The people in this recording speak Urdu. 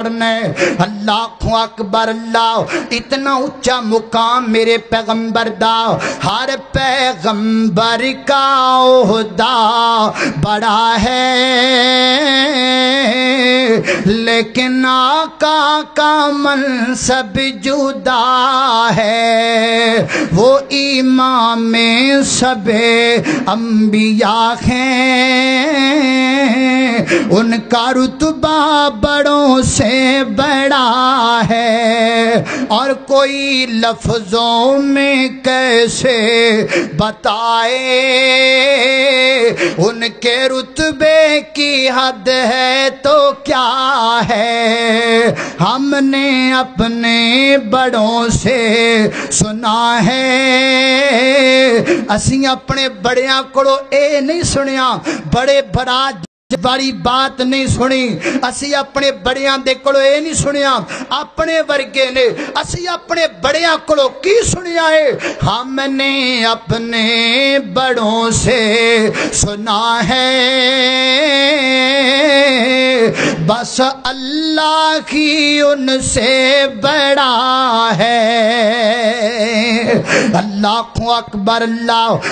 اللہ اکبر اللہ، اتنا اونچا مقام میرے پیغمبر دا، ہر پیغمبر کا عہدہ بڑا ہے، لیکن آقا کا منصب جدا ہے، وہ امام سب انبیاء ہیں، ان کا رتبہ بڑوں سے بڑا ہے، اور کوئی لفظوں میں کیسے بتائے، ان کے رتبے کی حد ہے تو کیا ہے، ہم نے اپنے بڑوں سے سنا ہے، اسی اپنے بڑیاں کڑو اے نہیں سنیا، بڑے برا بڑی بات نہیں سنی، اسی اپنے بڑیاں دے کڑو اے نہیں سنیا، اپنے ورگے نے اسی اپنے بڑیاں کڑو کی سنیا ہے، ہم نے اپنے بڑوں سے سنا ہے، بس اللہ ہی ان سے بڑا ہے۔ اللہ اکبر اللہ۔